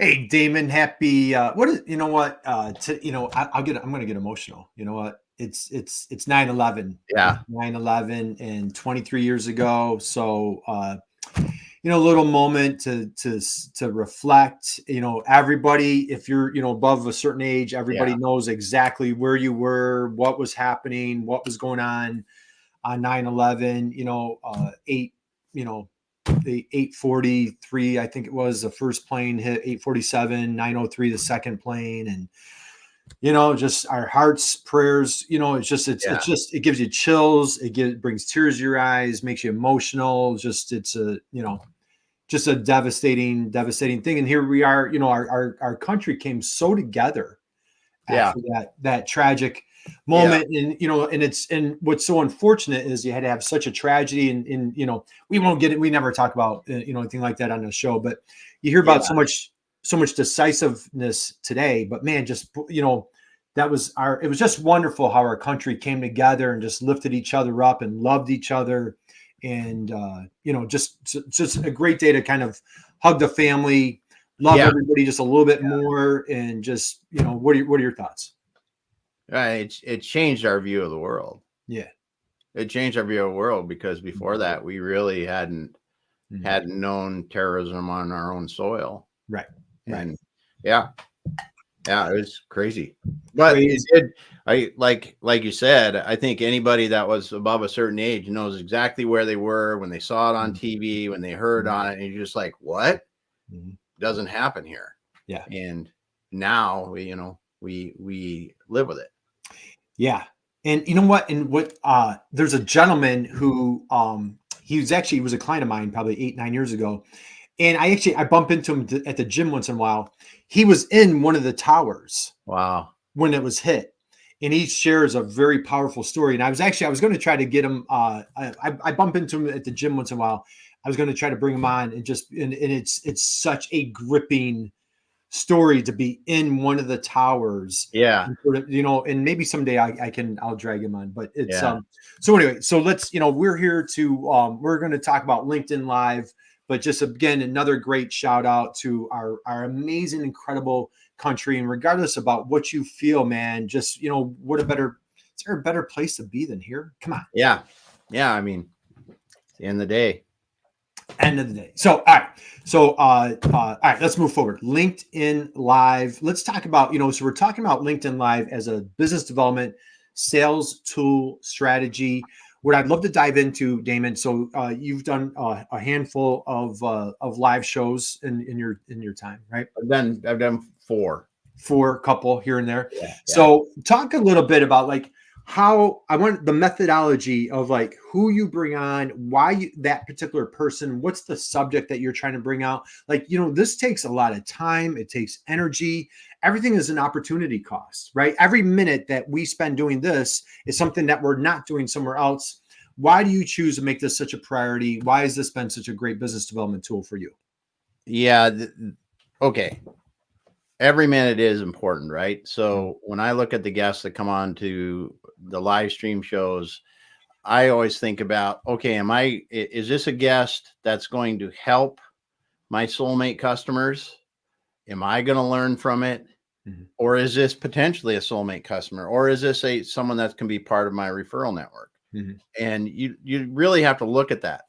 Hey, Damon, happy, what is, you know what, I'm going to get emotional. You know what? It's 9/11. It's Yeah. 9/11 and 23 years ago. So, a little moment to reflect, everybody, if you're, above a certain age, everybody Yeah. knows exactly where you were, what was happening, what was going on 9/11, 8, you know, the 843, I think it was the first plane hit 847, 903, the second plane. And, just our hearts, prayers, Yeah. it gives you chills. Brings tears to your eyes, makes you emotional. It's just a devastating thing. And here we are, our country came so together Yeah. after that tragic Yeah. moment. And what's so unfortunate is you had to have such a tragedy. And we won't get it, we never talk about anything like that on the show, but you hear about Yeah. so much decisiveness today. But man, just it was just wonderful how our country came together and just lifted each other up and loved each other. And just a great day to kind of hug the family, love Yeah. everybody just a little bit more. And just, what are your thoughts? Right. It changed our view of the world. Yeah. It changed our view of the world because before that, we really hadn't known terrorism on our own soil. Right. And yeah, it was crazy. But it Crazy. did. Like you said, I think anybody that was above a certain age knows exactly where they were when they saw it on TV, when they heard on it, and you're just like, what? Doesn't happen here. Yeah. And now we live with it. Yeah. And you know what? There's a gentleman who he was a client of mine probably 8, 9 years ago. And I bump into him at the gym once in a while. He was in one of the towers Wow. when it was hit. And he shares a very powerful story. And I was going to try to get him. I bump into him at the gym once in a while. I was going to try to bring him on and it's such a gripping story to be in one of the towers. Yeah. And sort of, and maybe someday I'll drag him on. But it's Yeah. so anyway, so let's, we're here to we're going to talk about LinkedIn Live. But just again, another great shout out to our amazing, incredible country. And regardless about what you feel, man, just is there a better place to be than here? Come on. Yeah. I mean, in the day. End of the day. So, all right. So, all right, let's move forward. LinkedIn Live. Let's talk about, so we're talking about LinkedIn Live as a business development sales tool strategy. What I'd love to dive into, Damon. So, you've done a handful of live shows in your time, right? I've done 4. For a couple here and there. Yeah. So, talk a little bit about how I want the methodology of who you bring on, why that particular person, what's the subject that you're trying to bring out. This takes a lot of time. It takes energy. Everything is an opportunity cost, right? Every minute that we spend doing this is something that we're not doing somewhere else. Why do you choose to make this such a priority? Why has this been such a great business development tool for you? Yeah. Okay. Every minute is important, right? So when I look at the guests that come on to the live stream shows, I always think about, okay, is this a guest that's going to help my soulmate customers? Am I going to learn from it? Or is this potentially a soulmate customer? Or is this someone that can be part of my referral network? And you really have to look at that.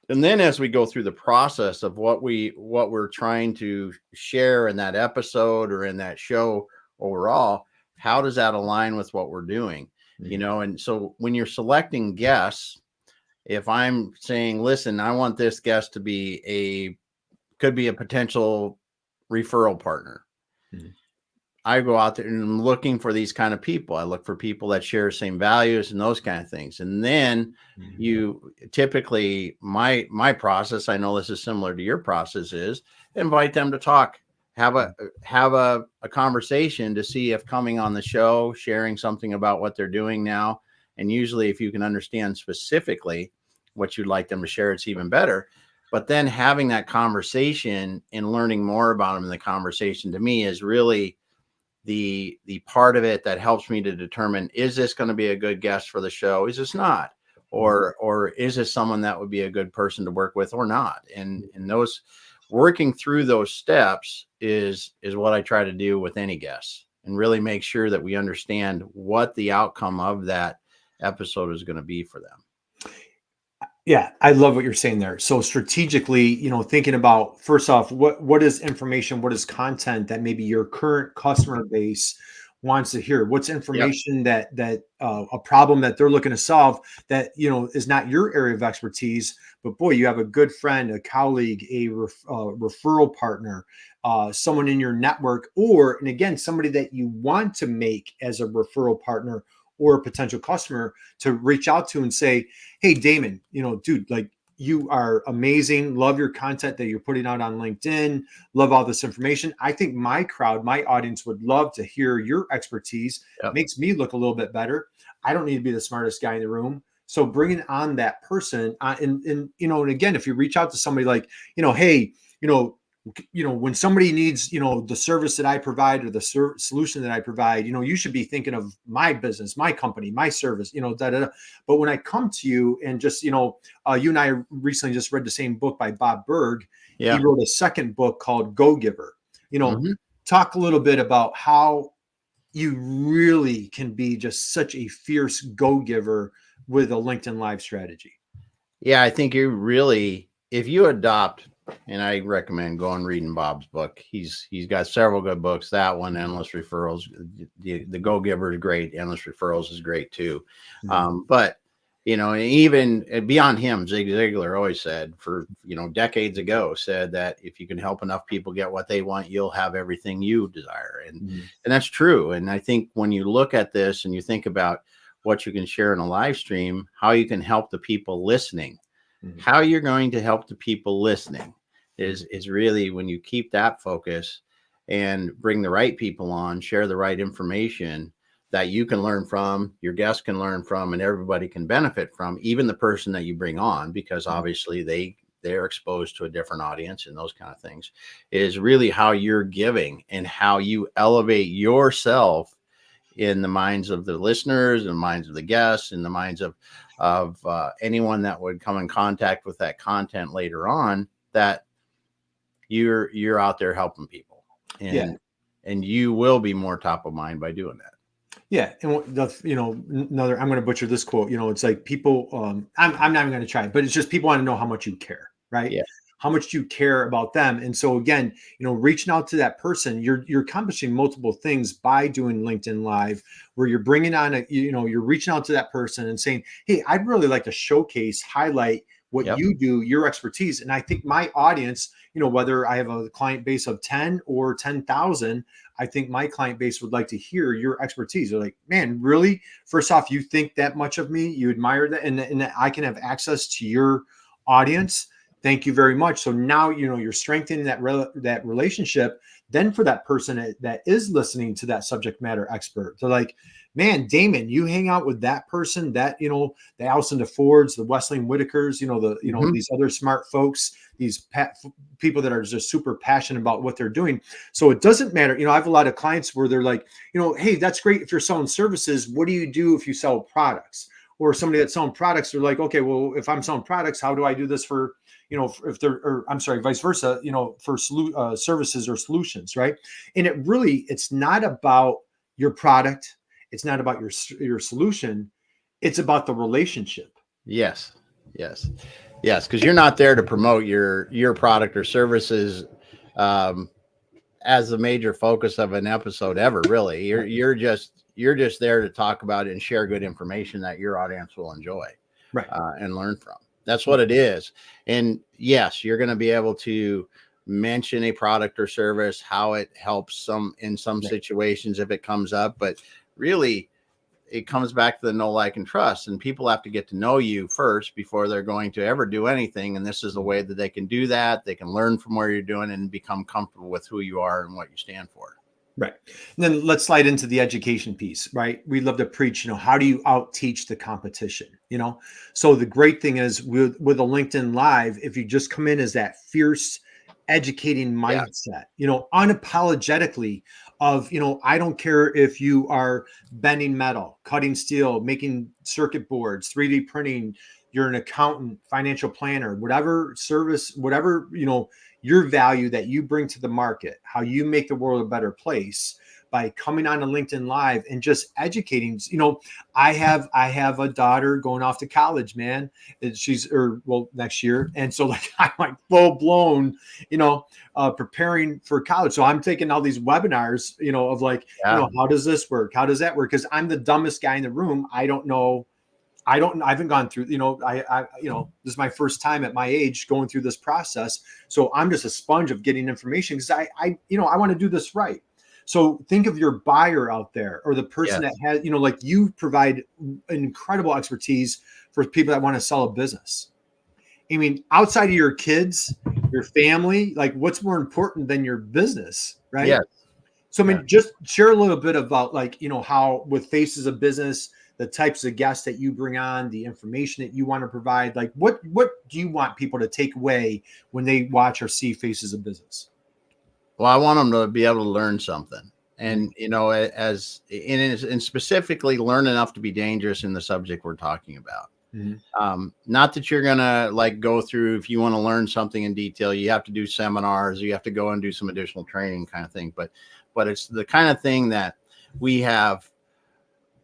And then as we go through the process of what we're trying to share in that episode or in that show overall, how does that align with what we're doing? And so when you're selecting guests, if I'm saying, listen, I want this guest to could be a potential referral partner. I go out there and I'm looking for these kind of people. I look for people that share the same values and those kind of things. And then you typically, my process, I know this is similar to your process, is invite them to talk, have a conversation to see if coming on the show, sharing something about what they're doing now. And usually if you can understand specifically what you'd like them to share, it's even better. But then having that conversation and learning more about them in the conversation, to me, is really the part of it that helps me to determine, is this going to be a good guest for the show? Is this not? Or is this someone that would be a good person to work with or not? And those, working through those steps is what I try to do with any guests, and really make sure that we understand what the outcome of that episode is going to be for them. Yeah, I love what you're saying there. So strategically, thinking about, first off, what is information, what is content that maybe your current customer base wants to hear? What's Yep. information that a problem that they're looking to solve that is not your area of expertise, but boy, you have a good friend, a colleague, a referral partner, someone in your network, and again, somebody that you want to make as a referral partner or a potential customer to reach out to and say, hey, Damon, dude, like, you are amazing. Love your content that you're putting out on LinkedIn. Love all this information. I think my crowd, my audience would love to hear your expertise. Yep. Makes me look a little bit better. I don't need to be the smartest guy in the room. So bringing on that person, and again, if you reach out to somebody like, hey, when somebody needs, the service that I provide or the solution that I provide, you should be thinking of my business, my company, my service, da, da, da. But when I come to you and just, you and I recently just read the same book by Bob Berg. Yeah. He wrote a second book called Go Giver. Talk a little bit about how you really can be just such a fierce go giver with a LinkedIn Live strategy. Yeah, I think if you adopt, and I recommend going reading Bob's book. He's got several good books. That one, Endless Referrals, the Go Giver is great. Endless Referrals is great too. Mm-hmm. But even beyond him, Zig Ziglar always said, for decades ago, said that if you can help enough people get what they want, you'll have everything you desire, and that's true. And I think when you look at this and you think about what you can share in a live stream, how you can help the people listening. How you're going to help the people listening is really when you keep that focus and bring the right people on, share the right information that you can learn from, your guests can learn from, and everybody can benefit from, even the person that you bring on, because obviously they're exposed to a different audience and those kind of things, is really how you're giving and how you elevate yourself in the minds of the listeners and minds of the guests and the minds of anyone that would come in contact with that content later on, that you're out there helping people, and you will be more top of mind by doing that. Yeah. And another, I'm going to butcher this quote, it's like people, I'm not even going to try it, but it's just people want to know how much you care, right? Yeah. How much you care about them. And so again, reaching out to that person, you're accomplishing multiple things by doing LinkedIn Live, where you're bringing on you're reaching out to that person and saying, hey, I'd really like to showcase, highlight what you do, your expertise. And I think my audience, whether I have a client base of 10 or 10,000, I think my client base would like to hear your expertise. They're like, man, really? First off, you think that much of me, you admire that, and I can have access to your audience. Thank you very much. So now, you're strengthening that relationship. Then for that person that is listening to that subject matter expert, they're like, man, Damon, you hang out with that person, that, the Allison DeFords, the Wesleyan Whitakers, these other smart folks, these people that are just super passionate about what they're doing. So it doesn't matter. I have a lot of clients where they're like, hey, that's great if you're selling services. What do you do if you sell products? Or somebody that's selling products, they're like, okay, well, if I'm selling products, how do I do this for, if they're, or I'm sorry, vice versa, for services or solutions, right? And it's not about your product. It's not about your solution. It's about the relationship. Yes. Because you're not there to promote your product or services as the major focus of an episode ever. Really, you're just there to talk about it and share good information that your audience will enjoy, right, and learn from. That's what it is. And yes, you're going to be able to mention a product or service, how it helps in some situations if it comes up, but really it comes back to the know, like, and trust. And people have to get to know you first before they're going to ever do anything. And this is a way that they can do that. They can learn from where you're doing and become comfortable with who you are and what you stand for. Right. And then let's slide into the education piece, right? We love to preach, how do you out teach the competition? So the great thing is with a LinkedIn Live, if you just come in as that fierce educating mindset, unapologetically of, I don't care if you are bending metal, cutting steel, making circuit boards, 3D printing, you're an accountant, financial planner, whatever service, whatever, your value that you bring to the market, how you make the world a better place by coming on to LinkedIn Live and just educating. I have a daughter going off to college, man. Next year. And so like I'm like full blown, preparing for college. So I'm taking all these webinars, of like, how does this work? How does that work? Because I'm the dumbest guy in the room. I don't know. I haven't gone through, this is my first time at my age going through this process. So I'm just a sponge of getting information because I want to do this right. So think of your buyer out there or the person that has, like you provide incredible expertise for people that want to sell a business. I mean, outside of your kids, your family, like what's more important than your business, right? Yes. So, I mean, just share a little bit about like, how with Faces of Business, the types of guests that you bring on, the information that you want to provide, like what do you want people to take away when they watch or see Faces of Business? Well, I want them to be able to learn something and, and specifically learn enough to be dangerous in the subject we're talking about. Mm-hmm. Not that you're going to like go through, if you want to learn something in detail, you have to do seminars, you have to go and do some additional training kind of thing. But it's the kind of thing that we have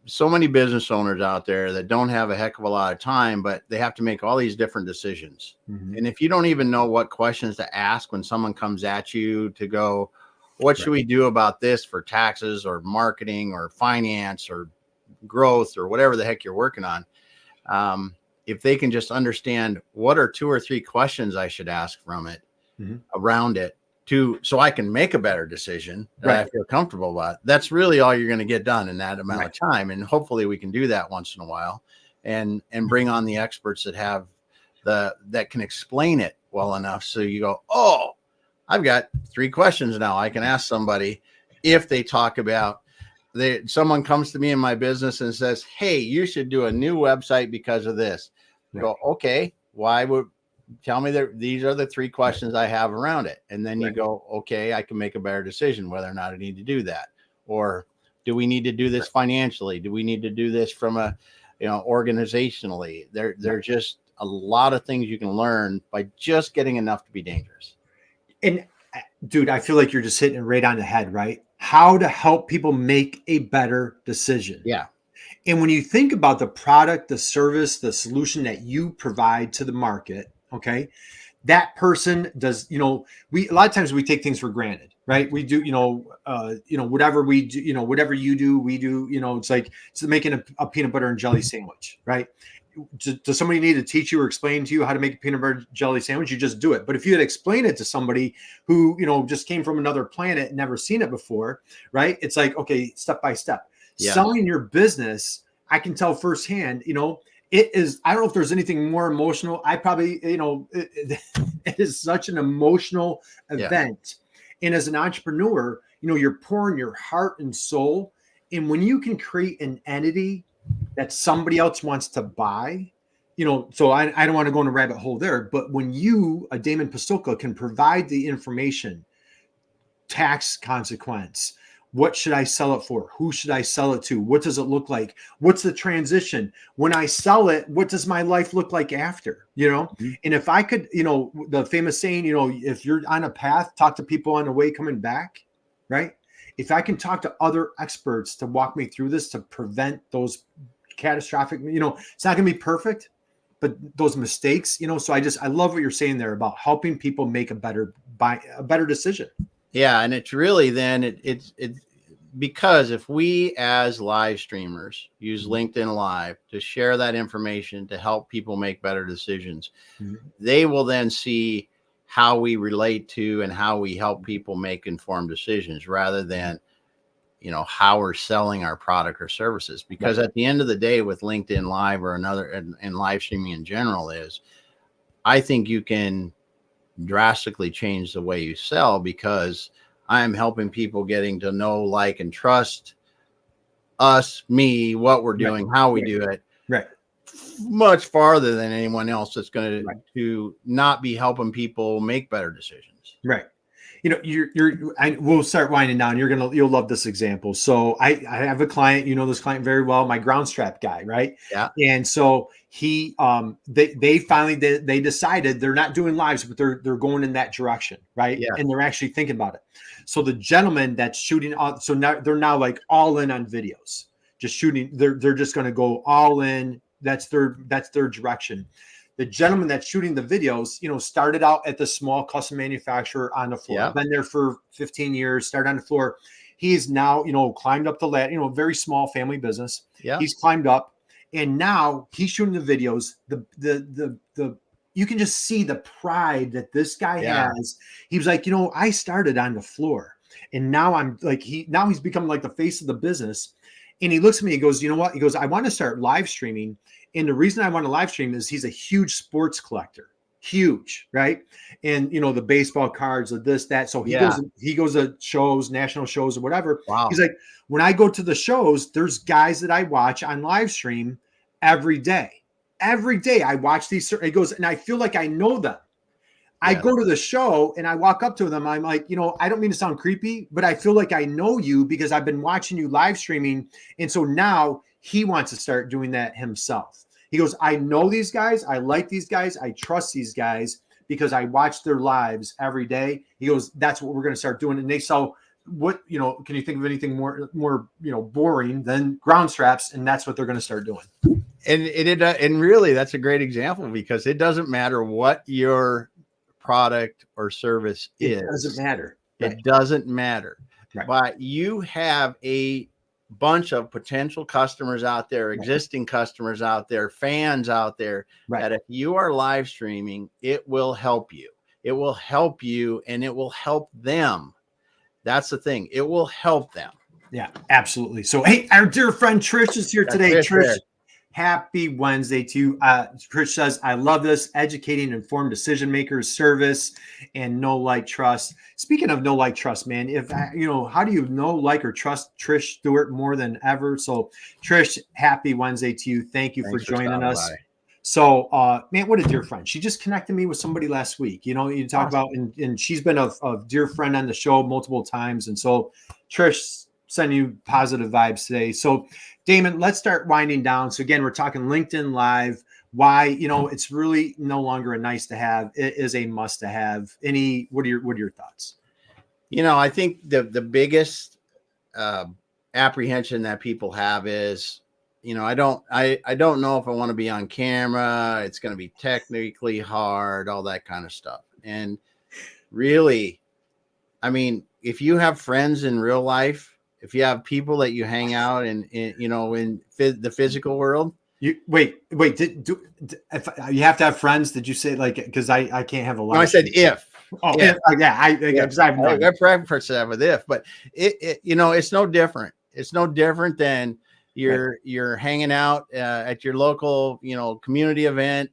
so many business owners out there that don't have a heck of a lot of time, but they have to make all these different decisions. Mm-hmm. And if you don't even know what questions to ask when someone comes at you to go, what should we do about this for taxes or marketing or finance or growth or whatever the heck you're working on? If they can just understand what are 2 or 3 questions I should ask from it, mm-hmm. around it, so I can make a better decision that I feel comfortable about. That's really all you're going to get done in that amount of time. And hopefully we can do that once in a while and bring on the experts that have that can explain it well enough. So you go, oh, I've got 3 questions now I can ask somebody if they talk about someone comes to me in my business and says, hey, you should do a new website because of this. I go, okay, tell me that these are the 3 questions I have around it. And then you go, okay, I can make a better decision whether or not I need to do that. Or do we need to do this financially? Do we need to do this from organizationally? There's just a lot of things you can learn by just getting enough to be dangerous. And dude, I feel like you're just hitting it right on the head, right? How to help people make a better decision. Yeah. And when you think about the product, the service, the solution that you provide to the market, okay, that person does, a lot of times we take things for granted, right? We do, whatever we do, whatever you do, we do, it's like making a peanut butter and jelly sandwich, right? Does somebody need to teach you or explain to you how to make a peanut butter jelly sandwich? You just do it. But if you had explained it to somebody who, just came from another planet and never seen it before, right? It's like, okay, step by step. Yeah. Selling your business, I can tell firsthand, it is, I don't know if there's anything more emotional. I probably, it is such an emotional event. Yeah. And as an entrepreneur, you're pouring your heart and soul. And when you can create an entity that somebody else wants to buy, so I don't want to go in a rabbit hole there, but when you, a Damon Pastulka, can provide the information, tax consequence, what should I sell it for? Who should I sell it to? What does it look like? What's the transition? When I sell it, what does my life look like after? Mm-hmm. And if I could, the famous saying, if you're on a path, talk to people on the way coming back, right? If I can talk to other experts to walk me through this, to prevent those catastrophic, it's not going to be perfect, but those mistakes, so I love what you're saying there about helping people make a better decision. Yeah. And it's really then it's because if we as live streamers use LinkedIn Live to share that information to help people make better decisions, mm-hmm. they will then see how we relate to and how we help people make informed decisions rather than, how we're selling our product or services. Because at the end of the day with LinkedIn Live or another and live streaming in general I think you can drastically change the way you sell because I'm helping people getting to know, like, and trust me, what we're doing, how we do it. Right. Much farther than anyone else that's going to not be helping people make better decisions. Right. we'll start winding down. You'll love this example. So I have a client, this client very well, my ground strap guy, right? Yeah. And so they finally they decided they're not doing lives, but they're going in that direction, right? Yeah. And they're actually thinking about it. So the gentleman that's shooting, so now they're now like all in on videos, just shooting. They're just going to go all in. That's their direction. The gentleman that's shooting the videos, started out at the small custom manufacturer on the floor. Yeah. Been there for 15 years, started on the floor. He's now, climbed up the ladder, very small family business. Yeah. He's climbed up and now he's shooting the videos. The you can just see the pride that this guy has. He was like, I started on the floor and now I'm like, he's become like the face of the business. And he looks at me, he goes, you know what? He goes, I want to start live streaming. And the reason I want to live stream is he's a huge sports collector, huge, right? And the baseball cards, or this, that. So he goes to shows, national shows, or whatever. Wow. He's like, when I go to the shows, there's guys that I watch on live stream every day. Every day I watch these. He goes, and I feel like I know them. I go to the show and I walk up to them. I'm like, I don't mean to sound creepy, but I feel like I know you because I've been watching you live streaming. And so now he wants to start doing that himself. He goes, I know these guys. I like these guys. I trust these guys because I watch their lives every day. He goes, that's what we're going to start doing. And they saw can you think of anything more boring than ground straps? And that's what they're going to start doing. And really, that's a great example because it doesn't matter what your product or service is. It doesn't matter. It doesn't matter. Right. But you have a bunch of potential customers out there, existing customers out there, fans out there, that if you are live streaming, it will help you. It will help you and it will help them. That's the thing. It will help them. Yeah, absolutely. So, hey, our dear friend Trish is here today. Trish, happy Wednesday to you. Trish says, I love this educating informed decision makers, service, and know, like, trust. Speaking of know, like, trust, man, how do you know, like, or trust Trish Stewart more than ever? So, Trish, happy Wednesday to you. Thank you for joining us. So, man, what a dear friend. She just connected me with somebody last week. You talk about, and she's been a dear friend on the show multiple times. And so, Trish, sending you positive vibes today. So, Damon, let's start winding down. So again, we're talking LinkedIn Live. Why, it's really no longer a nice to have. It is a must to have. What are your thoughts? I think the biggest apprehension that people have is, I don't know if I want to be on camera. It's going to be technically hard, all that kind of stuff. And really, I mean, if you have friends in real life, if you have people that you hang out in the physical world, if you have to have friends, did you say like, because I can't have a lot. No, I said if. Oh, yeah. I preference that with if, but it's no different. It's no different than you're hanging out at your local, community event,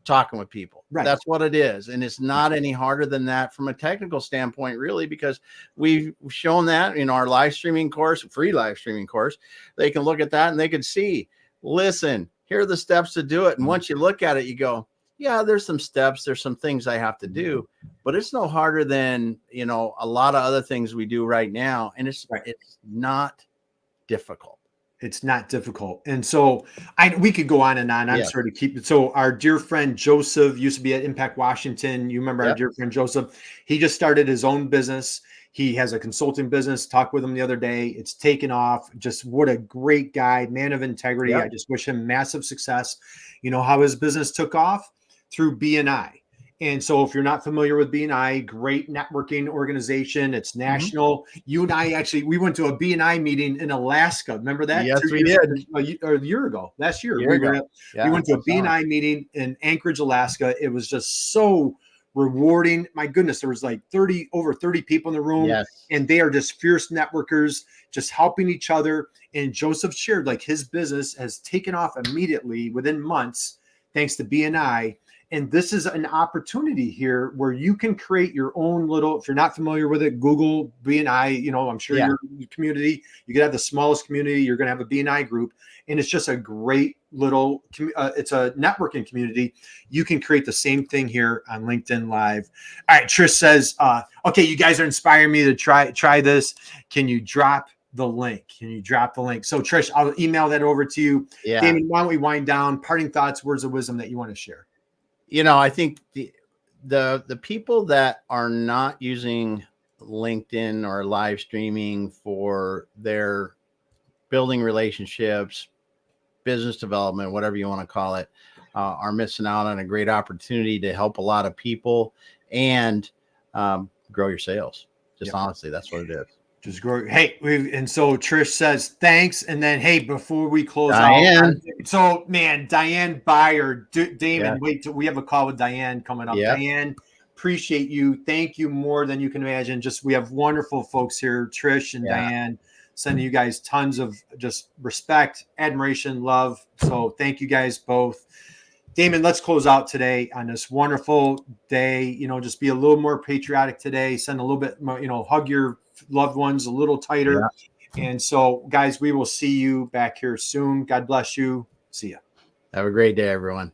talking with people. Right. That's what it is. And it's not any harder than that from a technical standpoint, really, because we've shown that in our live streaming course, free live streaming course. They can look at that and they can see, listen, here are the steps to do it. And once you look at it, you go, yeah, there's some steps, there's some things I have to do, but it's no harder than, a lot of other things we do right now. And it's not difficult. It's not difficult. And so we could go on and on. I'm sorry to keep it. So our dear friend Joseph used to be at Impact Washington. You remember our dear friend Joseph? He just started his own business. He has a consulting business. Talked with him the other day. It's taken off. Just what a great guy, man of integrity. I just wish him massive success. You know how his business took off? Through BNI. And so if you're not familiar with BNI, great networking organization. It's national. You and I we went to a BNI meeting in Alaska. Remember that? Yes, we did. A year ago, last year. We went to a BNI meeting in Anchorage, Alaska. It was just so rewarding. My goodness, there was like over 30 people in the room. Yes. And they are just fierce networkers, just helping each other. And Joseph shared like his business has taken off immediately within months, thanks to BNI. And this is an opportunity here where you can create your own little, if you're not familiar with it, Google BNI, you know, I'm sure Yeah. your community, you could have the smallest community, you're going to have a BNI group. And it's just a great little, it's a networking community. You can create the same thing here on LinkedIn Live. All right. Trish says, okay, you guys are inspiring me to try this. Can you drop the link? Can you drop the link? So Trish, I'll email that over to you. Yeah. Damon, why don't we wind down? Parting thoughts, words of wisdom that you want to share? You know, I think the people that are not using LinkedIn or live streaming for their building relationships, business development, whatever you want to call it, are missing out on a great opportunity to help a lot of people and grow your sales. Just honestly, that's what it is. Just grow. Hey, and so Trish says thanks, and then hey, before we close Diane. out, so man, Diane Byer, Damon, wait till we have a call with Diane coming up. Yep. Diane, appreciate you. Thank you more than you can imagine. Just we have wonderful folks here, Trish and Diane, sending you guys tons of just respect, admiration, love. So thank you guys both. Damon, let's close out today on this wonderful day. You know, just be a little more patriotic today. Send a little bit more, you know, hug your loved ones a little tighter. Yeah. And so, guys, we will see you back here soon. God bless you. See ya. Have a great day, everyone.